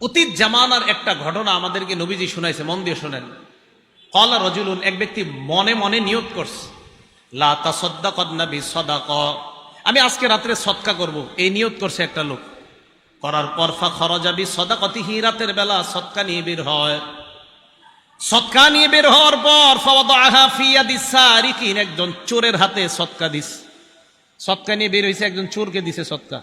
অতীত জামানার একটা ঘটনা আমাদেরকে নবীজি শোনাইছে, মন দিয়ে শোনেন। ক্বালা রাজুলুন, এক ব্যক্তি মনে মনে নিয়ত করছে, লা তাসাদ্দাকান্না বিসাদাকা, আমি আজকে রাতে সদকা করব, এই নিয়ত করছে একটা লোক। করার পর ফাখরাজা বিসাদাকাতিহি, রাতের বেলা সদকা নিয়ে বের হয়। সদকা নিয়ে বের হওয়ার পর ফাওয়াদাহা ফি ইয়াদিস সারিকিন, একজন চোরের হাতে সদকা দিস। সদকা নিয়ে বের হইছে, একজন চোরকে দিছে সদকা।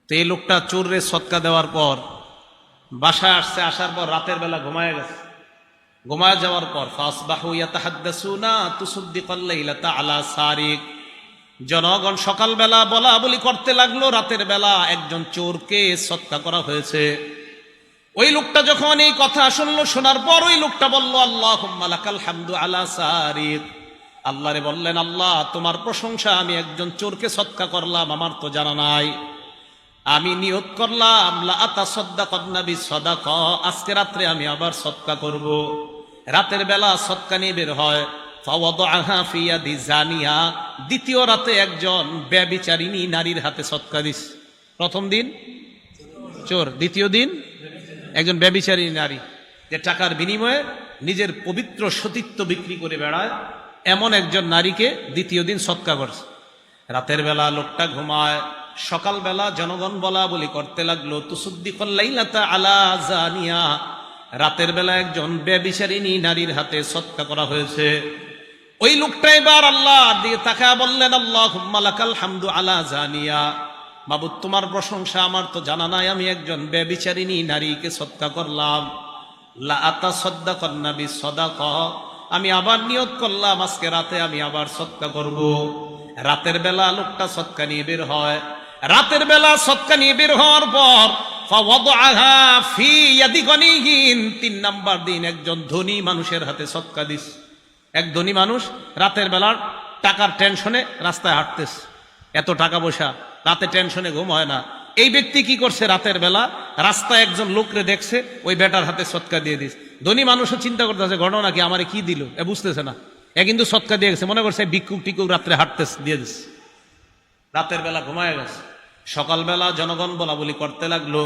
তো এই লোকটা চোররে সদকা দেওয়ার পর বাসায় আসছে, আসার পর রাতের বেলা ঘুমায় গেছে। ঘুমায় যাওয়ার পর ফাসবাহু ইয়াতাহাদ্দাসুনা তুসাদ্দিকাল লাইলাতা আলা সারিক, জনগণ সকালবেলা বলা বলি করতে লাগলো রাতের বেলা একজন চোরকে সদকা করা হয়েছে। ওই লোকটা যখন এই কথা শুনলো, শোনার পর ওই লোকটা বলল, আল্লাহুম্মা লাকাল হামদু আলা সারিক, আল্লাহরে বললেন, আল্লাহ তোমার প্রশংসা, আমি একজন চোরকে সদকা করলাম, আমার তো জানা নাই। আমি নিয়ত করলাম লা আতাসাদ্দাকান্না বিসাদাকা, আজকে রাত্রে আমি আবার সদকা করব। রাতের বেলা সদকা নিয়ে বের হয়। ফাওয়াদাহা ফি ইয়াদি জানিয়া, দ্বিতীয় রাতে একজন ব্যভিচারিণী নারীর হাতে সদকা দিস। প্রথম দিন চোর, দ্বিতীয় দিন একজন ব্যভিচারিণী নারী, যে টাকার বিনিময়ে নিজের পবিত্র সতীত্ব বিক্রি করে বেড়ায়, এমন একজন নারীকে দ্বিতীয় দিন সদকা করছে। রাতের বেলা লোকটা ঘুমায়, সকালবেলা জনগণ বলা বলি করতে লাগলো, তুসাদ্দিকাল লাইলাতা আলা জানিয়া, রাতের বেলা একজন ব্যভিচারিণী নারীর হাতে সদকা করা হয়েছে। ওই লোকটা এবার আল্লাহর দিকে তাকায় বললেন, আল্লাহুম্মা লাকাল হামদু আলা জানিয়া, মাবুদ তোমার প্রশংসা, আমার তো জানা নাই, আমি একজন ব্যভিচারিণী নারীকে সদকা করলাম। লা আতাসাদ্দাকান্না বিসাদাকা, আমি আবার নিয়ত করলাম আজকে রাতে আমি আবার সদকা করব। রাতের বেলা লোকটা সদকা নিয়ে বের হয়। রাতের বেলা সদকা নিয়ে বের হওয়ার পর ফাওয়াদাহা ফি ইয়াদি গনিহিন, 3 নাম্বার দিন একজন ধনী মানুষের হাতে সদকা দিস। এক ধনী মানুষ রাতের বেলা টাকার টেনশনে রাস্তায় হাঁটতেছে, এত টাকা পয়সা, রাতে টেনশনে ঘুম হয় না। এই ব্যক্তি কি করছে, রাতের বেলা রাস্তায় একজন লোকরে দেখছে, ওই বেটার হাতে সদকা দিয়ে দিস। ধনী মানুষও চিন্তা করতেছে ঘটনা কি, আমারে কি দিল, এ বুঝতেছে না, এ কিন্তু সদকা দিয়ে গেছে, মনে করছে ভিক্ষুক টিকুক রাত্রে হাঁটতেছে, দিয়ে দিস। রাতের বেলা ঘুমায় গেছে। সকালবেলা জনগণ বলা বলি করতে লাগলো,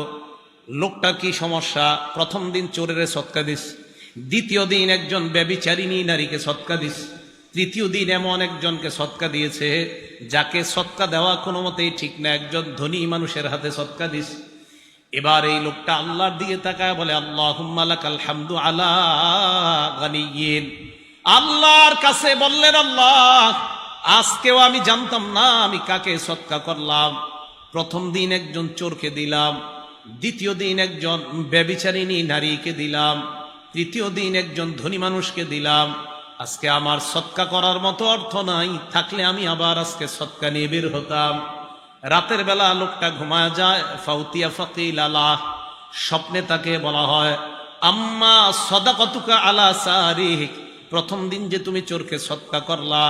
লোকটা কি সমস্যা, প্রথম দিন চোরের সদকা দিস, দ্বিতীয় দিন একজন ব্যভিচারিণী নারীকে সদকা দিস, তৃতীয় দিন এমন একজনকে সদকা দিয়েছে যাকে সদকা দেওয়া কোনো মতেই ঠিক না, একজন ধনী মানুষের হাতে সদকা দিস। এবার এই লোকটা আল্লাহর দিকে তাকায় বলে, আল্লাহুম্মা লাকাল হামদু আলা গানিয়িন, আল্লাহর কাছে বললেন, আল্লাহ আজকেও আমি জানতাম না আমি কাকে সদকা করলাম। প্রথম দিন একজন চোরকে দিলাম, দ্বিতীয় দিন একজন ব্যভিচারিণী নারীকে দিলাম, তৃতীয় দিন একজন ধনী মানুষকে দিলাম। আজকে আমার সদকা করার মতো অর্থ নাই, থাকলে আমি আবার আজকে সদকা নিয়ে বের হতাম। রাতের বেলা লোকটা ঘুমায় যায়। ফাউতিয়া ফাকিল আলাহ, স্বপ্নে তাকে বলা হয়, আম্মা সাদাকাতুকা আলা সারিক, প্রথম দিন যে তুমি চোরকে সদকা করলা,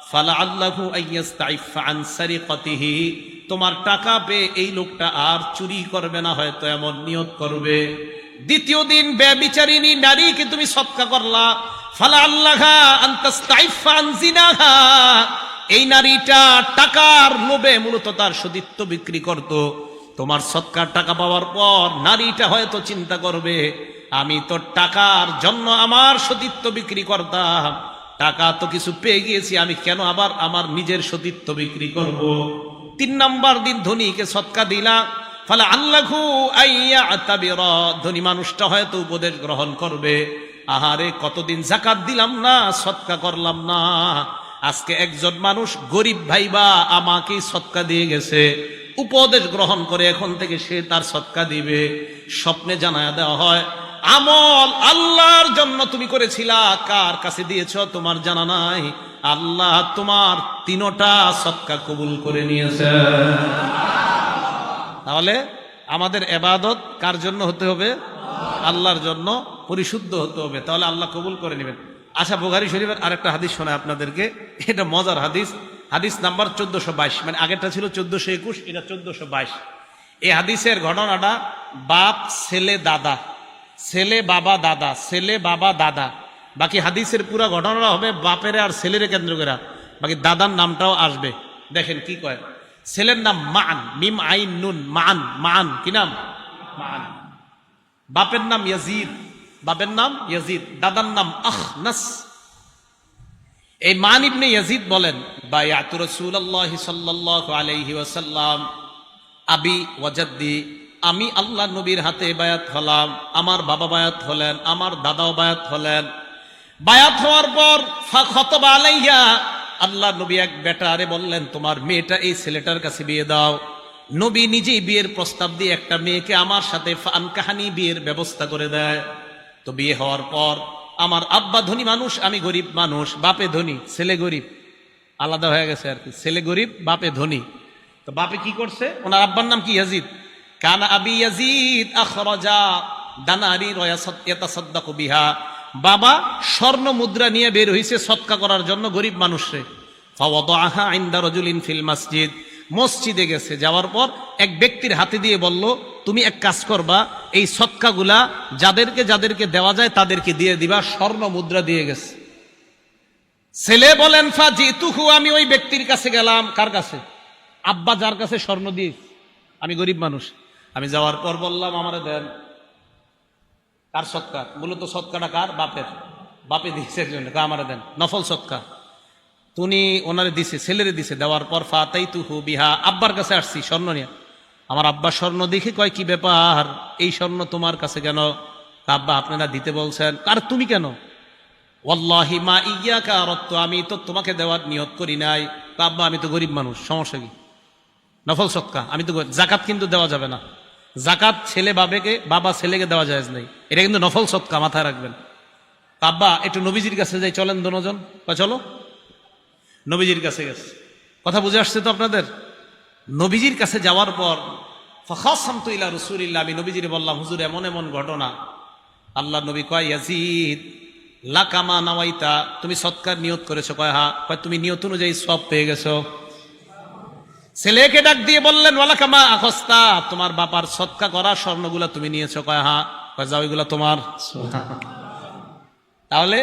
ফালা আল্লাহু আইয়াস্তাইফা আন সারিকাতিহি, তোমার টাকা পেয়ে এই লোকটা আর চুরি করবে না, হয়তো এমন নিয়ত করবে। দ্বিতীয় দিন ব্যভিচারিণী নারীকে তুমি সদকা করলা, ফালা আল্লাহা আনতাস্তাইফা আন জিনাহা, এই নারীটা টাকার লোভে মূলত তার সতীত্ব বিক্রি করত। তোমার সদকার টাকা পাওয়ার পর নারীটা হয়তো চিন্তা করবে, আমি তো টাকার জন্য আমার সতীত্ব বিক্রি করতাম, টাকা তো কিছু পেয়ে গিয়েছি, আমি কেন আবার আমার নিজের সতীত্ব বিক্রি করব। 3 নাম্বার দিন ধনীকে সদকা দিলা, ফলে আল্লাহু আইয়াতাবিরা, ধনী মানুষটা হয়তো উপদেশ গ্রহণ করবে, আহারে কতদিন যাকাত দিলাম না, সদকা করলাম না, আজকে একজন মানুষ গরিব ভাইবা আমাকেই সদকা দিয়ে গেছে, উপদেশ গ্রহণ করে এখন থেকে সে তার সদকা দিবে। স্বপ্নে জানায়া দেওয়া হয়, আমল আল্লাহর জন্য তুমি করেছিলা, কার কাছে দিয়েছ তোমার জানা নাই, আল্লাহ তোমার 3টা সদকা কবুল করে নিয়েছে। তাহলে আমাদের ইবাদত কার জন্য হতে হবে? আল্লাহর জন্য পরিশুদ্ধ হতে হবে, তাহলে আল্লাহ কবুল করে নেবেন। আচ্ছা, বুখারী শরীফের আরেকটা হাদিস শোনায় আপনাদেরকে, এটা মজার হাদিস, হাদিস নাম্বার 1422, মানে আগেরটা ছিল 1421, এটা 1422। এই হাদিসের ঘটনাটা বাপ ছেলে দাদা, ছেলে বাবা দাদা, ছেলে বাবা দাদা, বাকি হাদিসের পুরো ঘটনাটা হবে বাপের আর ছেলের কেন্দ্র করে, বাকি দাদার নামটাও আসবে। দেখেন কি কয়, ছেলের নাম মান, মিম আইন নুন, মান, মান কি নাম? মান। বাপের নাম ইয়াজিদ, বাপের নাম ইয়াজিদ, দাদার নাম আখনাস। এই মান ইবনে ইয়াজিদ বলেন, বায়াতু রাসূলুল্লাহি সাল্লাল্লাহু আলাইহি ওয়াসাল্লাম আবি ওয়া জাদ্দি, আমি আল্লাহ নবীর হাতে বায়াত হলাম, আমার বাবা বায়াত হলেন, আমার দাদাও বায়াত হলেন। বায়াত হওয়ার পর ফাখতাবা আলাইহা, আল্লাহ নবী এক বেটারে বললেন, তোমার মেয়েটা এই ছেলেটার কাছে বিয়ে দাও। নবী নিজেই বিয়ের প্রস্তাব দিয়ে একটা মেয়েকে আমার সাথে ফানকাহানি বিয়ের ব্যবস্থা করে দেয়। তো বিয়ে হওয়ার পর আমার আব্বা ধনী মানুষ, আমি গরিব মানুষ, বাপে ধনী ছেলে গরিব, আলাদা হয়ে গেছে আর কি, ছেলে গরিব বাপে ধনী। তো বাপে কি করছে, ওনার আব্বার নাম কি ইয়াজিদ, কানা আবি ইয়াজিদ আখরাজা দানারি ইয়াতাসাদ্দাকু বিহা, বাবা স্বর্ণ মুদ্রা নিয়ে বের হইছে সদকা করার জন্য গরিব মানুষে। ফাওয়াদাহা ইনদা রাজুলিন ফিল মসজিদ, মসজিদে গেছে, যাওয়ার পর এক ব্যক্তির হাতে দিয়ে বলল, তুমি এক কাজ করবা, এই সদকাগুলা যাদেরকে যাদেরকে দেওয়া যায় তাদেরকে দিয়ে দিবা, স্বর্ণ মুদ্রা দিয়ে গেছে। ছেলে বলেন, ফাজিতুহু, আমি ওই ব্যক্তির কাছে গেলাম। কার কাছে? আব্বা যার কাছে স্বর্ণ দিস, আমি গরিব মানুষ, আমি যাওয়ার পর বললাম, আমারে দেন। কার সৎকা? মূলত সৎকাটা কার? বাপের। বাপে দিয়েছে একজন, আমারে দেন, নফল সৎকা। তুমি ওনারে দিছে, ছেলেরে দিছে। দেওয়ার পর ফাতাইতুহু বিহা, আব্বার কাছে আসছি স্বর্ণ নিয়ে। আমার আব্বা স্বর্ণ দেখে কয়, কি ব্যাপার, এই স্বর্ণ তোমার কাছে কেন? আব্বা আপনারা দিতে বলছেন। আর তুমি কেন? ওয়াল্লাহি মা ইয়াকা আরাদতু, আমি তো তোমাকে দেওয়ার নিয়ত করি নাই। আব্বা আমি তো গরিব মানুষ, সমস্যা কি? নফল সৎকা, আমি তো জাকাত কিন্তু দেওয়া যাবে না, জাকাত ছেলে বাবাকে, বাবা ছেলেকে দেওয়া যায় নাই, এটা কিন্তু নফল সৎকা, মাথায় রাখবেন। আব্বা একটু নবীজির কাছে যাই, চলেন দুজন। চলো। নবীজির কাছে গেছে। কথা বুঝে আসছে তো আপনাদের? নবীজির কাছে যাওয়ার পর ফাখাসামতু ইলা রাসূলিল্লাহ, আমি নবীজিরে বললাম, হুজুর এমন এমন ঘটনা। আল্লাহ নবী কয়, ইয়াজিদ লাকা মা নাওয়াইতা, তুমি সৎকার নিয়ত করেছো? কয় হ্যাঁ। কয় তুমি নিয়ত অনুযায়ী সওয়াব পেয়ে গেছো। ছেলেকে ডাক দিয়ে বললেন, ওয়ালাকা মা আখস্তা, তোমার বাবার সৎকা করা স্বর্ণগুলা তুমি নিয়েছো? কয় হ্যাঁ। কয় যাও, এগুলা তোমার। তাহলে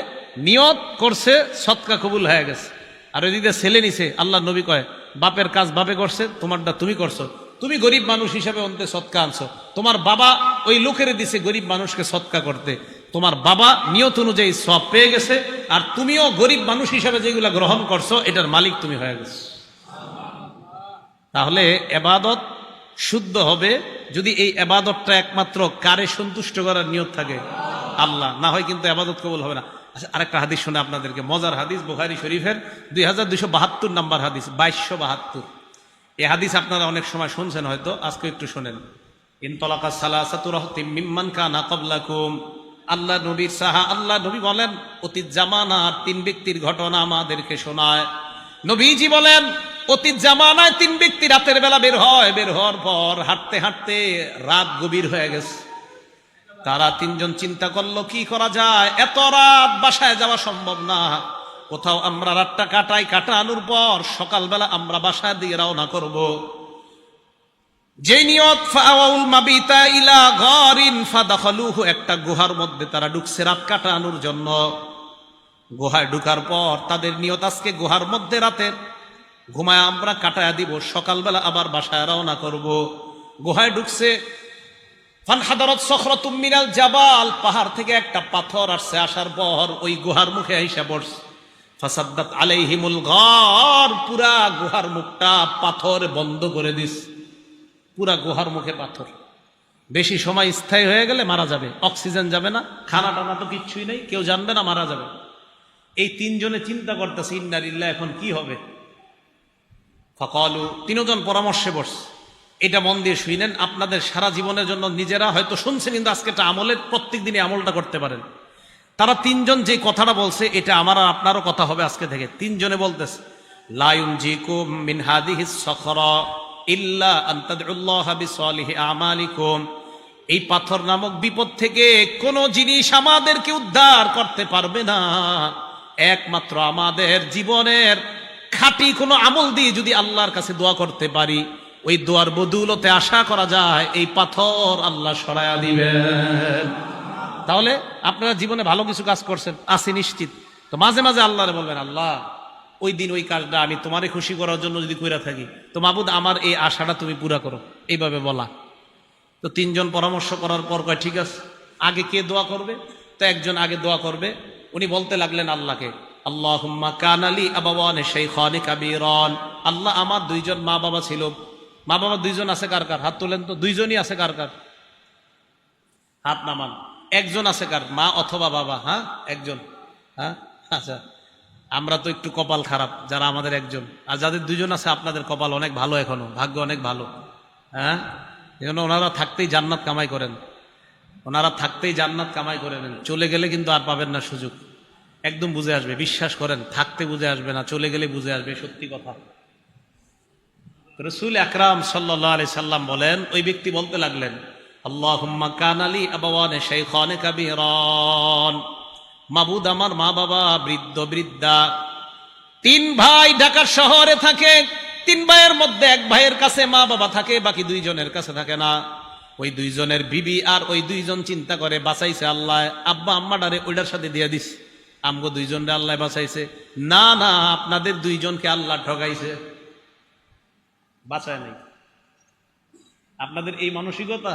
নিয়ত করছে, সৎকা কবুল হয়ে গেছে। আর ওইদিকে ছেলে নিছে। আল্লাহ নবী কয়, বাপের কাজ বাপে করছে, তোমারটা তুমি করছো। তুমি গরিব মানুষ হিসাবে অন্তে সৎকা আনছো, তোমার বাবা ওই লোকের দিছে গরিব মানুষকে সৎকা করতে, তোমার বাবা নিয়ত অনুযায়ী সওয়াব পেয়ে গেছে, আর তুমিও গরিব মানুষ হিসাবে যেগুলা গ্রহণ করছো এটার মালিক তুমি হয়ে গেছো। তাহলে এবাদত শুদ্ধ হবে যদি এই এবাদতটা একমাত্র কারে সন্তুষ্ট করার নিয়ত থাকে? আল্লাহ। না হয় কিন্তু এবাদত কবুল হবে না। আচ্ছা, আরেকটা হাদিস শুনে আপনাদেরকে, মজার হাদিস, বুখারী শরীফের 2272 নাম্বার হাদিস, 2272। এই হাদিস আপনারা অনেক সময় শুনছেন হয়তো, আজকে একটু শোনেন। ইনতালাকা সালাসাতু রাহতিম মিম্মান কানা ক্বাবলাকুম, আল্লাহ নবীর সাহা, আল্লাহ নবী বলেন, অতীত জামানার 3 ব্যক্তির ঘটনা আমাদেরকে শোনায়। নবীজি বলেন, অতীত জামানায় 3 ব্যক্তি রাতের বেলা বের হয়, বের হওয়ার পর হাঁটতে হাঁটতে রাত গভীর হয়ে গেছে। তারা 3 জন চিন্তা করলো, কি করা যায়, এত রাত বাসায় যাওয়া সম্ভব না, কোথাও আমরা রাতটা কাটাই, কাটানোর পর সকালবেলা আমরা বাসার দিকে রওনা করব। যে নিয়ত, ফাআউল মাবিতা ইলা গারিন ফাদাখালুহু, একটা গুহার মধ্যে তারা ঢুকছে রাত কাটানোর জন্য। গুহায় ঢুকার পর তাদের নিয়ত, আজকে গুহার মধ্যে রাতের ঘুমায় আমরা কাটায়া দিব, সকালবেলা আবার বাসায় রওনা করব। গুহায় ঢুকছে, ফানহাদারাত সখরাতুম মিনাল জাবাল, পাহাড় থেকে একটা পাথর আসছে, আসার পর ওই গুহার মুখে আইসা পড়ছে। ফাসাদ্দাত আলাইহিমুল গার, পুরা গুহার মুখটা পাথর বন্ধ করে দিস, পুরা গুহার মুখে পাথর। বেশি সময় স্থায়ী হয়ে গেলে মারা যাবে, অক্সিজেন যাবে না, খানা টানা তো কিচ্ছুই নেই, কেউ জানবে না, মারা যাবে। এই 3 জনে চিন্তা করতেছে, ইন্না লিল্লাহ, এখন কি হবে? ফাকালু, 3 জন পরামর্শে বসছে। এটা মন দিয়ে শুনেন, আপনাদের সারা জীবনের জন্য, নিজেরা হয়তো শুনছেন কিন্তু আজকে এটা আমলের, প্রত্যেক দিনই আমলটা করতে পারেন। তারা 3 জন যে কথাটা বলছে, এটা আমার আর আপনারও কথা হবে আজকে থেকে। 3 জনে বলতেছে, লা ইউনজিকুম মিন হাদিহিস সখরা ইল্লা আন তাদউল্লাহা বিসালিহি আমালিকুম, এই পাথর নামক বিপদ থেকে কোন জিনিস আমাদেরকে উদ্ধার করতে পারবে না, একমাত্র আমাদের জীবনের খাঁটি কোনো আমল দিয়ে যদি আল্লাহর কাছে দোয়া করতে পারি, ওই দোয়ার বদৌলতে আশা করা যায় এই পাথর আল্লাহ সরায়া দিবেন। তাহলে আপনারা জীবনে ভালো কিছু কাজ করছেন, আছি নিশ্চিত, তো মাঝে মাঝে আল্লাহরে বলবেন, আল্লাহ ওই দিন ওই কাজটা আমি তোমারে খুশি করার জন্য যদি কইরা থাকি, তো মাবুদ আমার এই আশাটা তুমি পুরা করো, এইভাবে বলা। তো তিনজন পরামর্শ করার পর কয় ঠিক আছে, আগে কে দোয়া করবে? তো একজন আগে দোয়া করবে। উনি বলতে লাগলেন আল্লাহকে, আল্লাহুম্মা কানালি আবাওয়ানে শাইখানি কাবীরান, আল্লাহ আমার দুইজন মা বাবা ছিল। মা বাবা দুইজন আছে কার কার? হাত তোলেন তো। দুইজনই আছে কার কার? হাত নামান। একজন আছে কার? মা অথবা বাবা? হ্যাঁ, একজন। হ্যাঁ, আচ্ছা, আমরা তো একটু কপাল খারাপ যারা আমাদের একজন, আর যাদের দুইজন আছে আপনাদের কপাল অনেক ভালো, এখনো ভাগ্য অনেক ভালো। হ্যাঁ, এই জন্য ওনারা থাকতেই জান্নাত কামাই করেন, ওনারা থাকতেই জান্নাত কামাই করে নেন। চলে গেলে কিন্তু আর পাবেন না সুযোগ। একদম বুঝে আসবে, বিশ্বাস করেন, থাকতে বুঝে আসবে না, চলে গেলে বুঝে আসবে, সত্যি কথা। রাসূল আকরাম সাল্লাল্লাহু আলাইহি সাল্লাম বলেন, ওই ব্যক্তি বলতে লাগলেন, আল্লাহুম্মা কানালি আবাওয়ানে শাইখানে কাবীরান, মাবুদ আমার মা বাবা বৃদ্ধ বৃদ্ধা। তিন ভাই ঢাকার শহরে থাকে, তিন ভাইয়ের মধ্যে এক ভাইয়ের কাছে মা বাবা থাকে, বাকি দুইজনের কাছে থাকে না। ওই দুইজনের বিবি আর ওই দুইজন চিন্তা করে বাঁচাইছে আল্লাহ, আব্বা আম্মাডারে ওইটার সাথে দিয়ে দিস, আমগো দুইজনরে আল্লাহ বাঁচাইছে। না না, আপনাদের দুইজনকে আল্লাহ ঠকাইছে, বাঁচায় নাই। আপনাদের এই মানসিকতা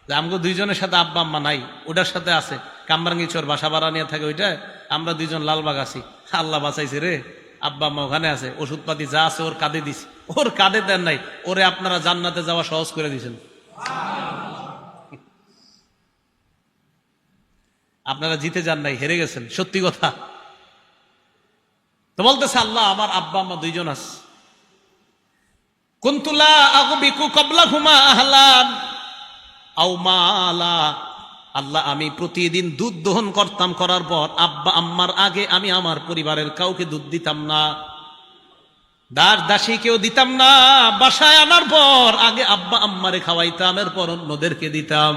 যে আমগো দুইজনের সাথে আব্বা আম্মা নাই, ওটার সাথে আছে কামরাঙ্গিচর বাসা ভাড়া নিয়ে থাকে, ওইটা আমরা দুইজন লালবাগ আছি, আল্লাহ বাঁচাইছে রে, আব্বা আম্মা ওখানে আছে, ওষুধপাতি যা আছে ওর কাঁধে দিস, ওর কাঁধে দেন নাই, ওরে আপনারা জান্নাতে যাওয়া সহজ করে দিয়েছেন। আপনারা জিতে যান নাই, হেরে গেছেন, সত্যি কথা। তো বলতেছে আল্লাহ আমার আব্বা আম্মা দুইজন আছে। কুনতুলা আগবিকু ক্বাবলাহুমা আহলান আও মালা, আল্লাহ আমি প্রতিদিন দুধ দহন করতাম, করার পর আব্বা আম্মার আগে আমি আমার পরিবারের কাউকে দুধ দিতাম না, দাস দাসী কেউ দিতাম না। বাসায় আনার পর আগে আব্বা আম্মারে খাওয়াইতাম, এরপর অন্যদেরকে দিতাম।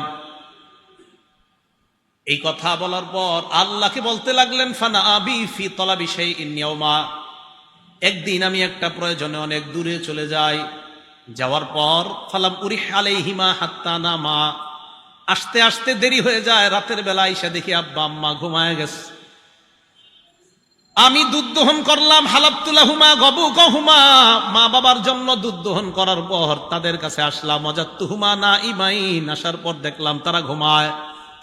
এই কথা বলার পর আল্লাহকে বলতে লাগলেন, ফানা আবি ফি তলাবি শাইইন ইয়াওমা, একদিন আমি একটা প্রয়োজনে অনেক দূরে চলে যাই, যাওয়ার পর ফালাম উরিহ আলাইহিমা হাত্তা নামা, আসতে আসতে দেরি হয়ে যায়, রাতের বেলা এসে দেখি আব্বা আম্মা ঘুমায় গেছে। আমি দুধ দহন করলাম, হালাবতুলাহুমা গবুকহুমা, মা বাবার জন্য দুধ দহন করার পর তাদের কাছে আসলাম, ওয়াজাদতুহুমা নাইমাইন, আসার পর দেখলাম তারা ঘুমায়।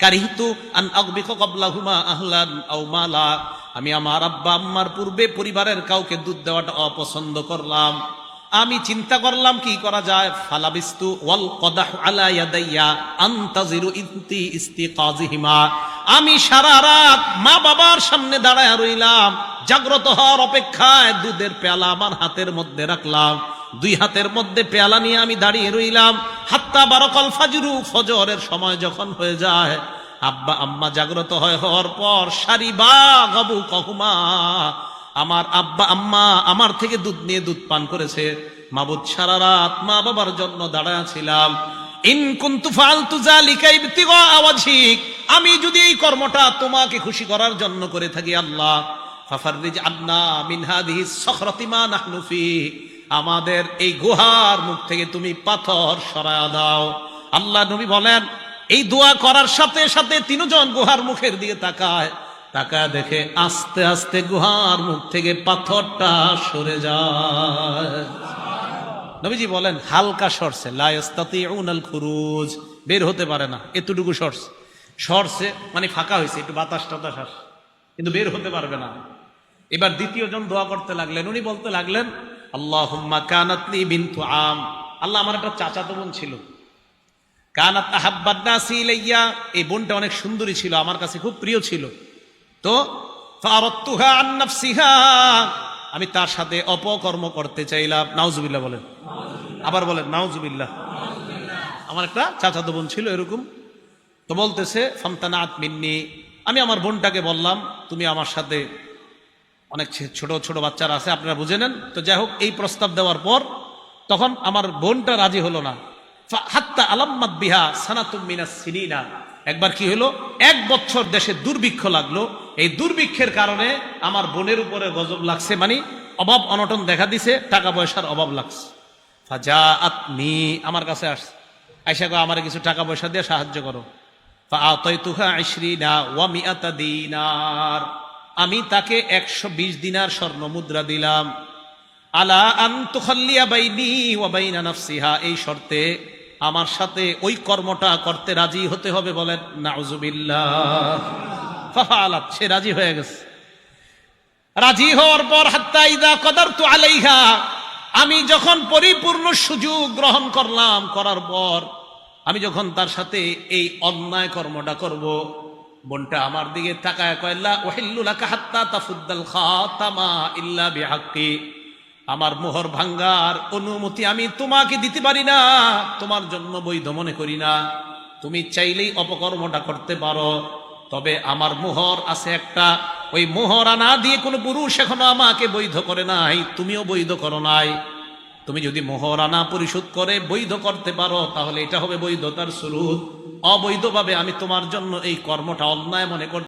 কারিহতু আন আগবিকা ক্বাবলাহুমা আহলান আও মালা, আমি আমার আব্বা আম্মার পূর্বে পরিবারের কাউকে দুধ দেওয়াটা অপছন্দ করলাম। আমি চিন্তা করলাম কি করা যায়। ফালাবিস্তু ওয়াল কদাহু আলা ইয়াদাইয়া আনতাজিরু ইনতি ইস্তিকাজিহিমা, আমি সারা রাত মা বাবার সামনে দাঁড়ায় রইলাম, জাগ্রত হওয়ার অপেক্ষায় দুধের পেয়ালা আমার হাতের মধ্যে রাখলাম, দুই হাতের মধ্যে পেয়ালা নিয়ে আমি দাঁড়িয়ে রইলাম। হাত্তা বারাকাল ফাজরু, ফজরের সময় যখন হয়ে যায়, আব্বা আম্মা জাগ্রত হওয়ার পর সারিবা গাবু কহুমা, আমার আব্বা আম্মা আমার থেকে দুধ নিয়ে দুধ পান করেছে। মাবুদ সারা রাত মা বাবার জন্য দাঁড়ায় ছিলাম। ইন কুনতু ফাআলতু যালিকা ইবতিগা ওয়াজহিক, আমি যদি এই কর্মটা তোমাকে খুশি করার জন্য করে থাকি আল্লাহ, ফাফাররিজ আন্না মিন হাদিহি সখরাতি মা নাহনু ফি, আমাদের এই গুহার মুখ থেকে তুমি পাথর সরায়া দাও। আল্লাহ নবী বলেন, এই দোয়া করার সাথে সাথে তিনজন গুহার মুখের দিকে তাকায়, তাকায় দেখে আস্তে আস্তে গুহার মুখ থেকে পাথরটা সরে যায়। নবীজি বলেন হালকা সরছে, লা ইস্তাতিউনাল খুরুজ, বের হতে পারে না, এতটুকু সরছে মানে ফাঁকা হয়েছে, একটু বাতাস টাতাস আসে, কিন্তু বের হতে পারবে না। এবার দ্বিতীয় জন দোয়া করতে লাগলেন, উনি বলতে লাগলেন, আল্লাহুম্মা কানাতলি বিনতু আম, আল্লাহ আমার একটা চাচাতো বোন ছিল, কানাত আহাব্বান নাসি ইলাইয়া, এই বোনটা অনেক সুন্দরী ছিল, আমার কাছে খুব প্রিয় ছিল। তো ফারাদতুহা আন নাফসিহা, আমি তার সাথে অপকর্ম করতে চাইলাম। নাউজুবিল্লাহ বলেন, আবার বলেন নাউজুবিল্লাহ। আমার একটা চাচাতো বোন ছিল এরকম। তো বলতেছে ফামতানাত মিন্নি, আমি আমার বোনটাকে বললাম তুমি আমার সাথে, অনেক ছোট ছোট বাচ্চারা আছে আপনারা বুঝে নেন। তো যাই হোক, এই প্রস্তাব দেওয়ার পর তখন আমার বোনটা রাজি হলো না। হাত্তা আলাম্মাত বিহা সানাতুম মিনাস সিনিনা, একবার কি হলো, 1 বছর দেশে দুর্ভিক্ষ লাগলো। এই দুর্ভিক্ষের কারণে আমার বোনের উপরে গজব লাগছে, মানে অভাব অনটন দেখা দিছে, টাকা পয়সার অভাব লাগছে। ফাজাআতনি, আমার কাছে আসছে, আয়েশা কয় আমার কিছু টাকা পয়সা দিয়ে সাহায্য করো। ফাআতাইতুহা 20 ওয়া 100 দিনার, আমি তাকে 120 দিনার স্বর্ণ মুদ্রা দিলাম। আলা আন তুখাল্লিয়া বাইনি ওয়া বাইনা নাফসিহা, এই শর্তে আমার সাথে ওই কর্মটা করতে রাজি হতে হবে, বলেন নাউজুবিল্লাহ। ফাফালাত, সে রাজি হয়ে গেছে। রাজি হওয়ার পর হাত্তা ইযা কাদারতু আলাইহা, আমি যখন পরিপূর্ণ সুযোগ গ্রহণ করলাম, করার পর আমি যখন তার সাথে এই অন্যায় কর্মটা করব, বোনটা আমার দিকে তাকায় কয় লা উহিল্লু লাকা হাত্তা তাফুদ্দাল খাতামা ইল্লা বিহাক্কি, আমার মোহর ভাঙ্গার অনুমতি আমি তোমাকে দিতে পারি না, তোমার জন্য বৈধ মনে করি না। তুমি চাইলেই অপকর্মটা করতে পারো, তবে আমার মোহর আছে একটা, ওই মোহর আনা দিয়ে কোনো পুরুষ এখনো আমাকে বৈধ করে নাই, তুমিও বৈধ করো নাই। তুমি যদি মোহর আনা পরিশোধ করে বৈধ করতে পারো, তাহলে এটা হবে বৈধতার শুরু। অবৈধভাবে আমি তোমার জন্য এই কর্মটা অন্যায় মনে করতে